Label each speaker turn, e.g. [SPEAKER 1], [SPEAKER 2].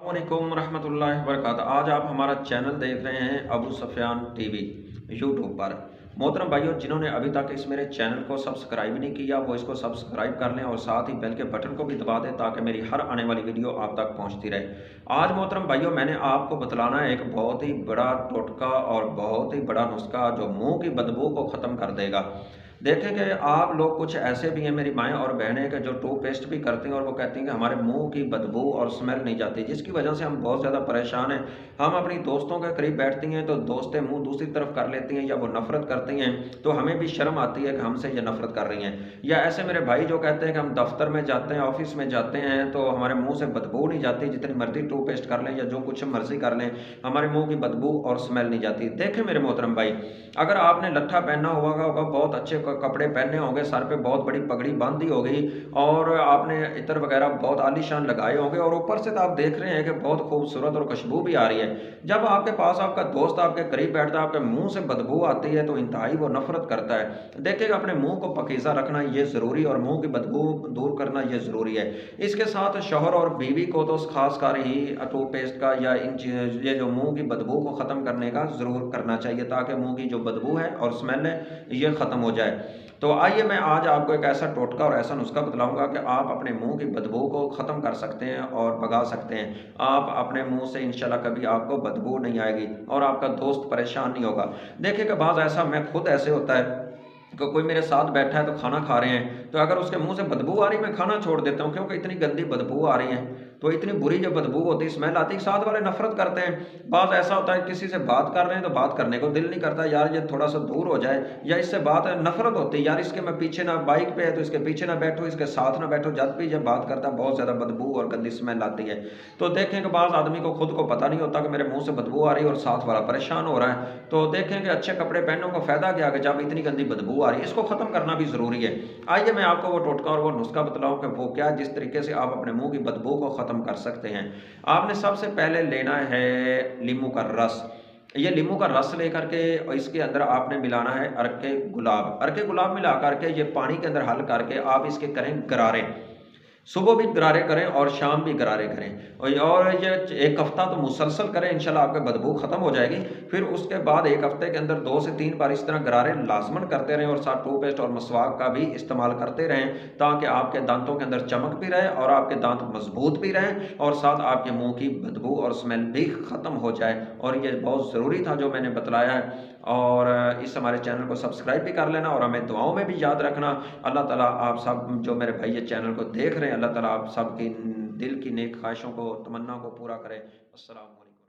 [SPEAKER 1] वालेकुम रहमतुल्लाहि वबरकातुहू। आज आप हमारा चैनल देख रहे हैं अबू सफ़ियान टीवी यूट्यूब पर। मोहतरम भाइयों, जिन्होंने अभी तक इस मेरे चैनल को सब्सक्राइब नहीं किया वो इसको सब्सक्राइब कर लें और साथ ही बेल के बटन को भी दबा दें ताकि मेरी हर आने वाली वीडियो आप तक पहुंचती रहे। आज मोहतरम भाइयों, मैंने आपको बतलाना है एक बहुत ही बड़ा टोटका और बहुत ही बड़ा नुस्खा जो मुंह की बदबू को ख़त्म कर देगा। देखें कि आप लोग कुछ ऐसे भी हैं, मेरी माएँ और बहनें के जो टूथपेस्ट भी करती हैं और वो कहती हैं कि हमारे मुंह की बदबू और स्मेल नहीं जाती, जिसकी वजह से हम बहुत ज़्यादा परेशान हैं। हम अपनी दोस्तों के करीब बैठती हैं तो दोस्तें मुंह दूसरी तरफ कर लेती हैं या वो नफ़रत करती हैं, तो हमें भी शर्म आती है कि हमसे ये नफ़रत कर रही हैं। या ऐसे मेरे भाई जो कहते हैं कि हम दफ्तर में जाते हैं, ऑफिस में जाते हैं तो हमारे मुँह से बदबू नहीं जाती, जितनी मर्ज़ी टूथपेस्ट कर लें या जो कुछ मर्ज़ी कर लें, हमारे मुँह की बदबू और स्मेल नहीं जाती। देखें मेरे मोहतरम भाई, अगर आपने लट्ठा पहना हुआ होगा, बहुत अच्छे कपड़े पहने होंगे, सर पे बहुत बड़ी पगड़ी बांधी होगी और आपने इत्र वगैरह बहुत आलीशान लगाए होंगे और ऊपर से तो आप देख रहे हैं कि बहुत खूबसूरत और खुशबू भी आ रही है। जब आपके पास आपका दोस्त आपके करीब बैठता है, आपके मुंह से बदबू आती है तो इंतहाई वो नफरत करता है। देखिएगा, अपने मुंह को पकीज़ा रखना ये ज़रूरी और मुंह की बदबू दूर करना ये ज़रूरी है। इसके साथ शौहर और बीवी को तो खास कर ही टूथपेस्ट का या ये जो मुंह की बदबू को ख़त्म करने का ज़रूर करना चाहिए ताकि मुंह की जो बदबू है और स्मेल है ये ख़त्म हो जाए। तो आइए मैं आज आपको एक ऐसा टोटका और ऐसा नुस्खा बतलाऊंगा कि आप अपने मुंह की बदबू को ख़त्म कर सकते हैं और भगा सकते हैं। आप अपने मुंह से इंशाल्लाह कभी आपको बदबू नहीं आएगी और आपका दोस्त परेशान नहीं होगा। देखिए कि बाज़ ऐसा मैं खुद ऐसे होता है कि कोई मेरे साथ बैठा है तो खाना खा रहे हैं, तो अगर उसके मुंह से बदबू आ रही मैं खाना छोड़ देता हूँ क्योंकि इतनी गंदी बदबू आ रही है। तो इतनी बुरी जो बदबू होती है, स्मेल आती है, साथ वाले नफरत करते हैं। बाज़ ऐसा होता है किसी से बात कर रहे हैं तो बात करने को दिल नहीं करता, यार ये थोड़ा सा दूर हो जाए, या इससे बात नफरत होती है, यार इसके मैं पीछे ना, बाइक पे है तो इसके पीछे ना बैठो, इसके साथ ना बैठो। जब भी जब बात करता है बहुत ज़्यादा बदबू और गंदी स्मेल आती है। तो देखें कि बाज़ आदमी को खुद को पता नहीं होता कि मेरे मुंह से बदबू आ रही है और साथ वाला परेशान हो रहा है। तो देखें कि अच्छे कपड़े पहनने का फ़ायदा क्या है जब इतनी गंदी बदबू आ रही है, इसको ख़त्म करना भी ज़रूरी है। आइए मैं आपको वो टोटका और वो नुस्खा बतलाऊँ कि वो क्या है जिस तरीके से आप अपने मुंह की बदबू को ख़त्म कर सकते हैं। आपने सबसे पहले लेना है लींबू का रस। ये लींबू का रस लेकर के और इसके अंदर आपने मिलाना है अर्के गुलाब। अर्के गुलाब मिला करके ये पानी के अंदर हल करके आप इसके करें गरारे। सुबह भी गरारे करें और शाम भी गरारे करें और ये एक हफ्ता तो मुसलसल करें, इंशाल्लाह आपका बदबू खत्म हो जाएगी। फिर उसके बाद एक हफ्ते के अंदर 2 से 3 बार इस तरह गरारे लाजमन करते रहें और साथ टूथपेस्ट और मसवाक का भी इस्तेमाल करते रहें ताकि आपके दांतों के अंदर चमक भी रहे और आपके दांत मजबूत भी रहें और साथ आपके मुंह की बदबू और स्मेल भी ख़त्म हो जाए। और ये बहुत ज़रूरी था जो मैंने बतलाया है। और इस हमारे चैनल को सब्सक्राइब भी कर लेना और हमें दुआओं में भी याद रखना। अल्लाह ताला आप सब जो मेरे भाई ये चैनल को देख रहे हैं, अल्लाह ताला आप सब की दिल की नेक ख्वाहिशों को, तमन्ना को पूरा करे। अस्सलाम वालेकुम।